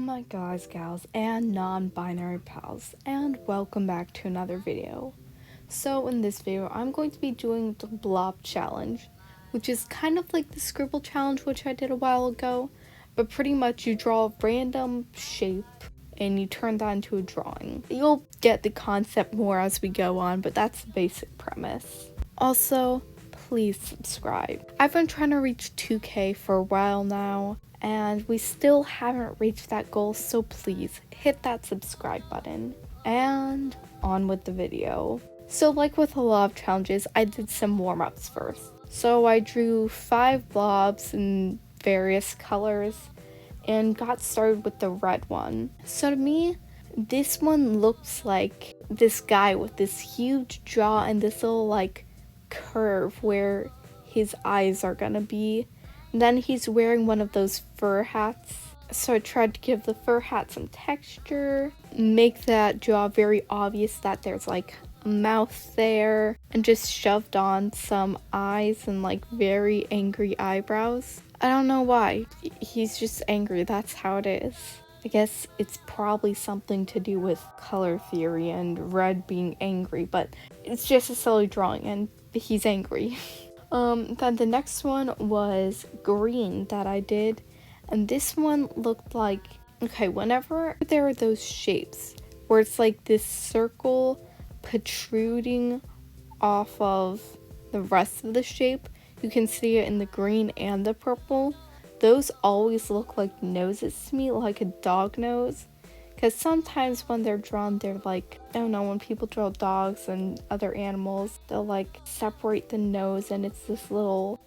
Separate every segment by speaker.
Speaker 1: my guys, gals, and non-binary pals, and welcome back to another video. So in this video, I'm going to be doing the Blob challenge, which is kind of like the scribble challenge which I did a while ago, but pretty much you draw a random shape and you turn that into a drawing. You'll get the concept more as we go on, but that's the basic premise. Also, please subscribe. I've been trying to reach 2K for a while now, and we still haven't reached that goal, so please hit that subscribe button. And on with the video. So like with a lot of challenges, I did some warm-ups first. So I drew 5 blobs in various colors and got started with the red one. So to me, this one looks like this guy with this huge jaw and this little like curve where his eyes are gonna be. And then he's wearing one of those fur hats. So I tried to give the fur hat some texture, make that jaw very obvious that there's like a mouth there, and just shoved on some eyes and like very angry eyebrows. I don't know why. He's just angry. That's how it is. I guess it's probably something to do with color theory and red being angry, but it's just a silly drawing and he's angry. Then the next one was green that I did, and this one looked like, okay, whenever there are those shapes where it's like this circle protruding off of the rest of the shape, you can see it in the green and the purple. Those always look like noses to me, like a dog nose. Because sometimes when they're drawn, they're like, I don't know, when people draw dogs and other animals, they'll like separate the nose and it's this little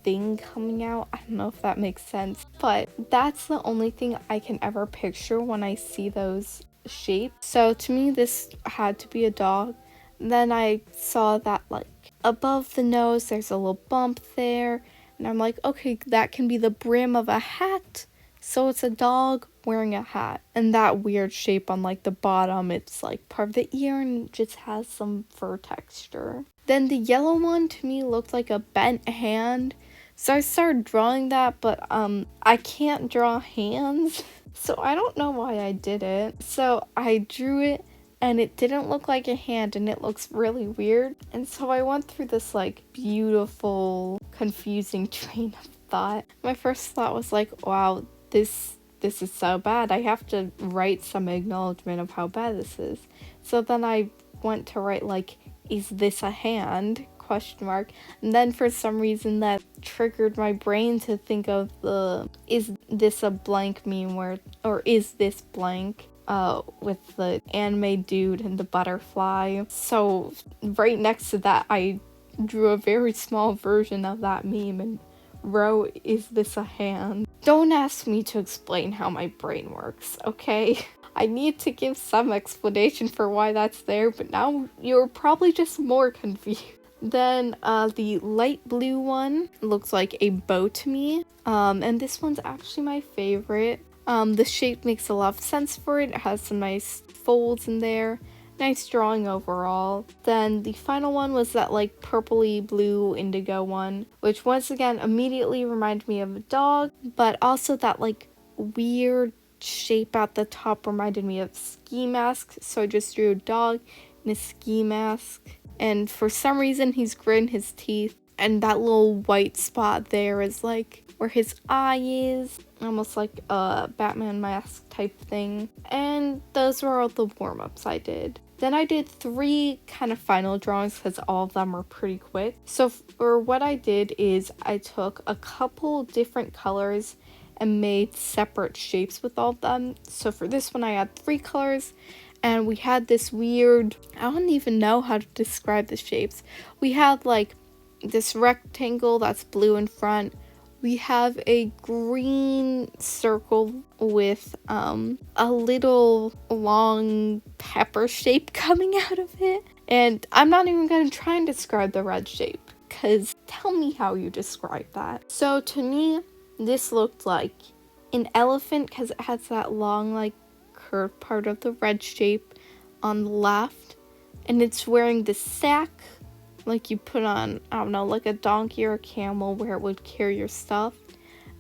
Speaker 1: thing coming out. I don't know if that makes sense. But that's the only thing I can ever picture when I see those shapes. So to me, this had to be a dog. Then I saw that like above the nose, there's a little bump there. And I'm like, okay, that can be the brim of a hat. So it's a dog wearing a hat. And that weird shape on like the bottom, it's like part of the ear and just has some fur texture. Then the yellow one to me looked like a bent hand. So I started drawing that, but I can't draw hands. So I don't know why I did it. So I drew it and it didn't look like a hand and it looks really weird. And so I went through this like beautiful, confusing train of thought. My first thought was like, wow, this is so bad. I have to write some acknowledgement of how bad this is. So then I went to write like, is this a hand? ? And then for some reason that triggered my brain to think of the is this a blank meme or is this blank with the anime dude and the butterfly. So right next to that I drew a very small version of that meme and wrote, is this a hand? Don't ask me to explain how my brain works, okay? I need to give some explanation for why that's there, but now you're probably just more confused. Then the light blue one looks like a bow to me, and this one's actually my favorite. The shape makes a lot of sense for it. It has some nice folds in there. Nice drawing overall. Then the final one was that like purpley blue indigo one, which once again immediately reminded me of a dog, but also that like weird shape at the top reminded me of ski mask. So I just drew a dog in a ski mask, and for some reason he's gritting his teeth, and that little white spot there is like where his eye is, almost like a Batman mask type thing. And those were all the warm-ups I did. Then I did 3 kind of final drawings because all of them were pretty quick. So for what I did is I took a couple different colors and made separate shapes with all of them. So for this one I had 3 colors, and we had this weird, I don't even know how to describe the shapes. We had like this rectangle that's blue in front. We have a green circle with a little long pepper shape coming out of it. And I'm not even going to try and describe the red shape, because tell me how you describe that. So to me, this looked like an elephant because it has that long like curved part of the red shape on the left. And it's wearing this sack like you put on, I don't know, like a donkey or a camel where it would carry your stuff.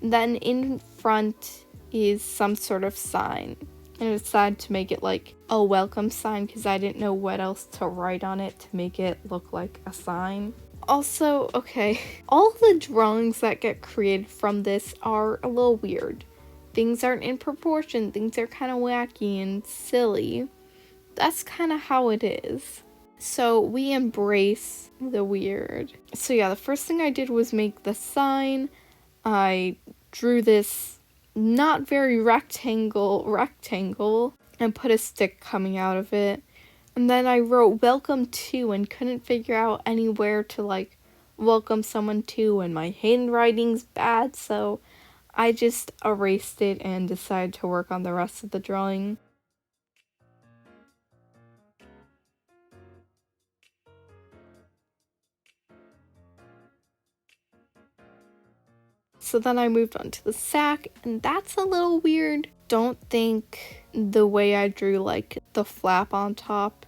Speaker 1: And then in front is some sort of sign. And I decided to make it like a welcome sign because I didn't know what else to write on it to make it look like a sign. Also, okay, all the drawings that get created from this are a little weird. Things aren't in proportion, things are kind of wacky and silly. That's kind of how it is. So we embrace the weird. So yeah, the first thing I did was make the sign. I drew this not very rectangle and put a stick coming out of it. And then I wrote welcome to and couldn't figure out anywhere to like welcome someone to, and my handwriting's bad, so I just erased it and decided to work on the rest of the drawing. So then I moved on to the sack, and that's a little weird. Don't think the way I drew like the flap on top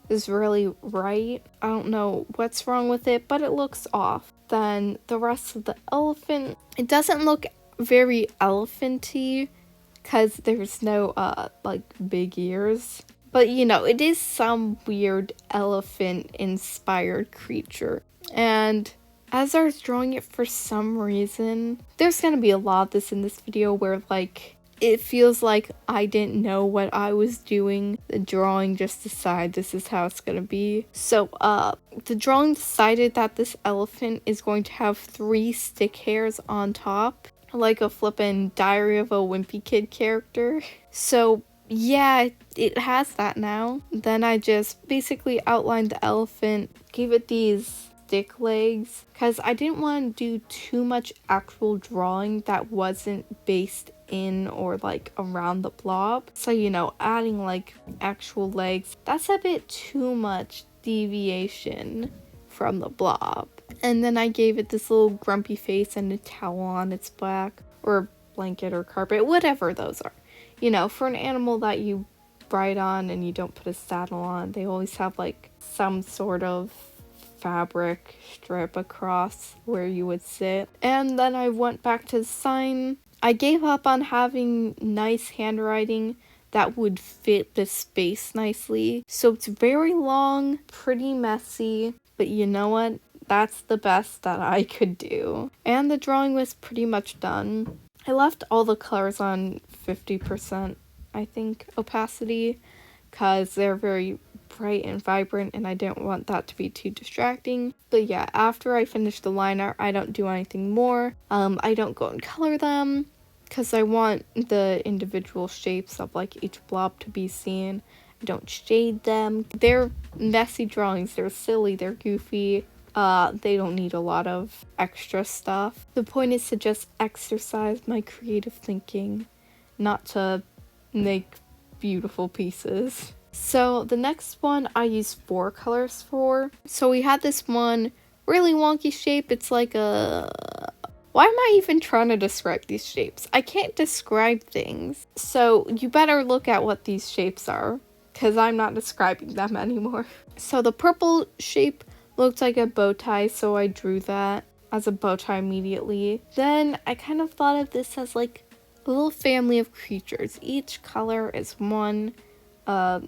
Speaker 1: is really right. I don't know what's wrong with it, but it looks off. Then the rest of the elephant, it doesn't look very elephanty because there's no like big ears. But you know, it is some weird elephant inspired creature. And as I was drawing it, for some reason, there's gonna be a lot of this in this video where like it feels like I didn't know what I was doing. The drawing just decided this is how it's gonna be. So the drawing decided that this elephant is going to have 3 stick hairs on top, like a flippin' Diary of a Wimpy Kid character. So yeah, it has that now. Then I just basically outlined the elephant, gave it these stick legs, because I didn't want to do too much actual drawing that wasn't based in or like around the blob. So you know, adding like actual legs, that's a bit too much deviation from the blob. And then I gave it this little grumpy face and a towel on its back, or blanket or carpet, whatever those are. You know, for an animal that you ride on and you don't put a saddle on, they always have like some sort of fabric strip across where you would sit. And then I went back to the sign. I gave up on having nice handwriting that would fit the space nicely. So it's very long, pretty messy, but you know what? That's the best that I could do. And the drawing was pretty much done. I left all the colors on 50%, I think, opacity, because they're very bright and vibrant and I didn't want that to be too distracting. But yeah, after I finish the line art, I don't do anything more. I don't go and color them because I want the individual shapes of like each blob to be seen. I don't shade them. They're messy drawings, they're silly, they're goofy. They don't need a lot of extra stuff. The point is to just exercise my creative thinking, not to make beautiful pieces. So the next one I used 4 colors for. So we had this one really wonky shape. It's like a... Why am I even trying to describe these shapes? I can't describe things. So you better look at what these shapes are, because I'm not describing them anymore. So the purple shape looked like a bow tie, so I drew that as a bow tie immediately. Then I kind of thought of this as like a little family of creatures. Each color is one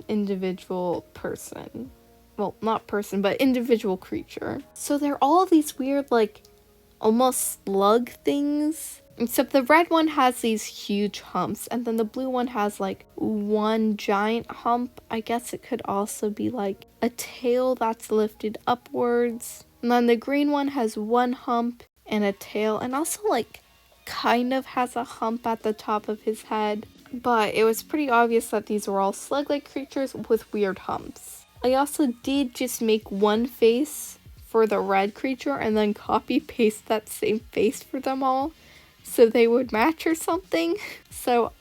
Speaker 1: individual person. Well, not person, but individual creature. So they're all these weird, like, almost slug things. Except the red one has these huge humps, and then the blue one has, like, one giant hump. I guess it could also be, like, a tail that's lifted upwards. And then the green one has one hump and a tail, and also, like, kind of has a hump at the top of his head. But it was pretty obvious that these were all slug-like creatures with weird humps. I also did just make one face for the red creature and then copy-paste that same face for them all so they would match or something. So,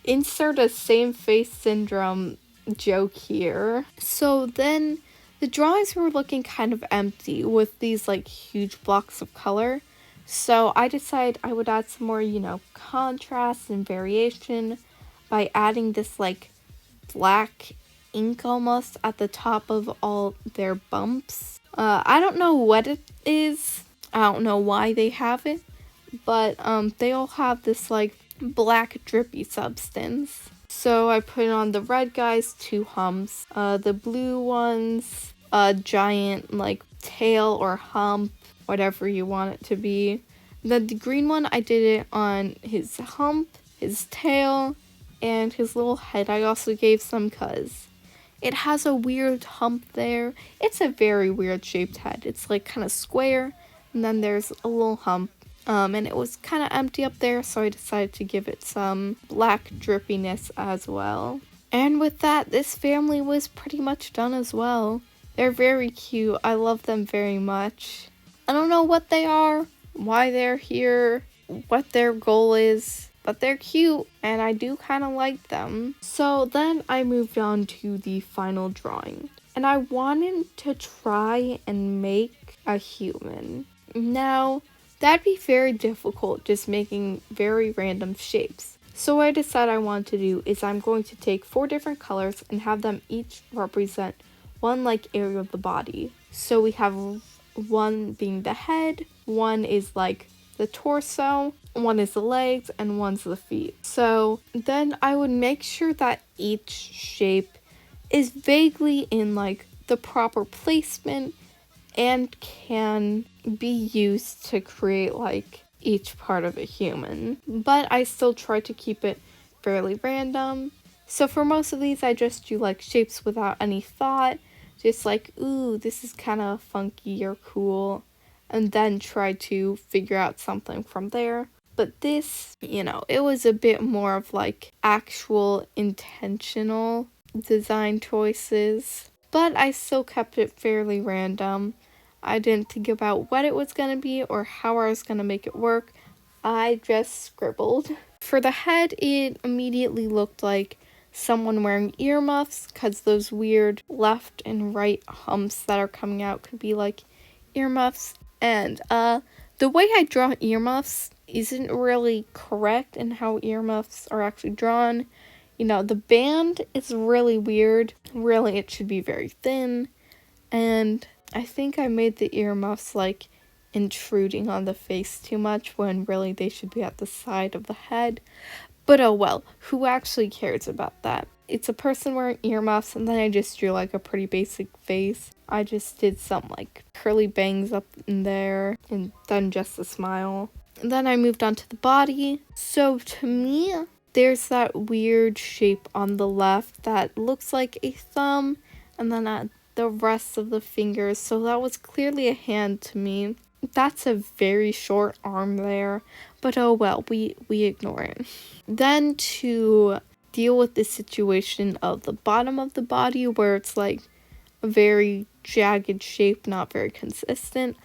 Speaker 1: insert a same face syndrome joke here. So then the drawings were looking kind of empty with these like huge blocks of color. So I decided I would add some more, you know, contrast and variation by adding this like black ink almost at the top of all their bumps. I don't know what it is. I don't know why they have it, but they all have this like black drippy substance. So I put on the red guys 2 humps, the blue ones a giant like tail or hump, whatever you want it to be. Then the green one I did it on his hump, his tail, and his little head. I also gave some cuz it has a weird hump there. It's a very weird shaped head. It's like kind of square, and then there's a little hump. And it was kind of empty up there, so I decided to give it some black drippiness as well. And with that, this family was pretty much done as well. They're very cute. I love them very much. I don't know what they are, why they're here, what their goal is, but they're cute and I do kind of like them. So then I moved on to the final drawing, and I wanted to try and make a human. Now, that'd be very difficult just making very random shapes. So what I decided I want to do is I'm going to take 4 different colors and have them each represent one like area of the body. So we have one being the head, one is like the torso, one is the legs, and one's the feet. So then I would make sure that each shape is vaguely in like the proper placement and can be used to create like each part of a human. But I still try to keep it fairly random. So for most of these I just do like shapes without any thought. Just like, ooh, this is kind of funky or cool. And then try to figure out something from there. But this, it was a bit more of like actual intentional design choices. But I still kept it fairly random. I didn't think about what it was going to be or how I was going to make it work. I just scribbled. For the head, it immediately looked like someone wearing earmuffs, because those weird left and right humps that are coming out could be like earmuffs. And the way I draw earmuffs isn't really correct in how earmuffs are actually drawn. The band is really weird. Really, it should be very thin. And I think I made the earmuffs like intruding on the face too much when really they should be at the side of the head. But oh well, who actually cares about that? It's a person wearing earmuffs, and then I just drew like a pretty basic face. I just did some like curly bangs up in there, and then just a smile. And then I moved on to the body. So to me, there's that weird shape on the left that looks like a thumb, and then the rest of the fingers. So that was clearly a hand to me. That's a very short arm there, but oh well, we ignore it. Then to deal with the situation of the bottom of the body where it's like a very jagged shape, not very consistent,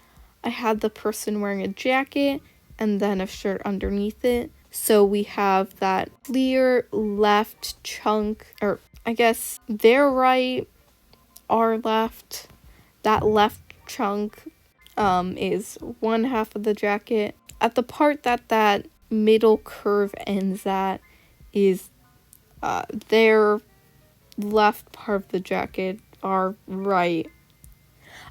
Speaker 1: I had the person wearing a jacket and then a shirt underneath it. So we have that clear left chunk, or I guess their right, our left, that left chunk is one half of the jacket. At the part that middle curve ends at is their left part of the jacket, our right.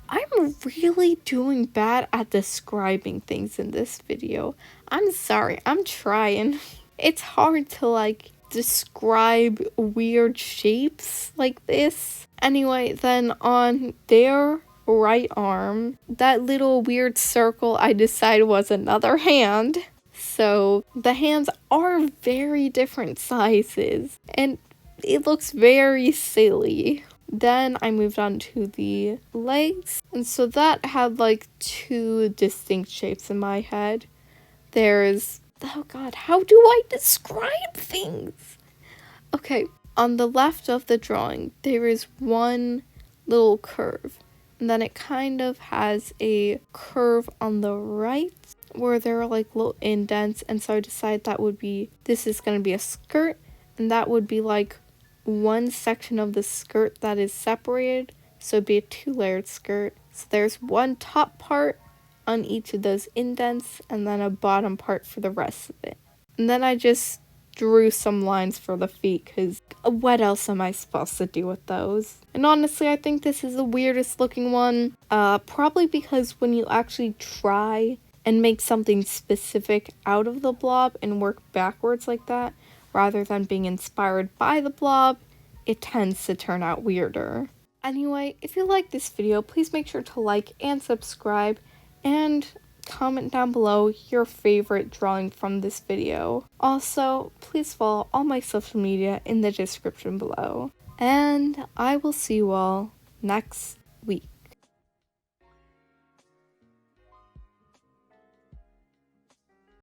Speaker 1: I'm really doing bad at describing things in this video. I'm sorry, I'm trying. It's hard to like describe weird shapes like this. Anyway, then on their right arm, that little weird circle I decided was another hand. So the hands are very different sizes and it looks very silly. Then I moved on to the legs, and so that had like 2 distinct shapes in my head. There's, oh god, how do I describe things? Okay, on the left of the drawing there is one little curve, and then it kind of has a curve on the right where there are like little indents, and so I decided this is going to be a skirt, and that would be like one section of the skirt that is separated, so it'd be a 2-layered skirt. So there's one top part on each of those indents and then a bottom part for the rest of it. And then I just drew some lines for the feet, because what else am I supposed to do with those? And honestly, I think this is the weirdest looking one, probably because when you actually try and make something specific out of the blob and work backwards like that, rather than being inspired by the blob, it tends to turn out weirder. Anyway, if you like this video, please make sure to like and subscribe, and comment down below your favorite drawing from this video. Also, please follow all my social media in the description below. And I will see you all next week.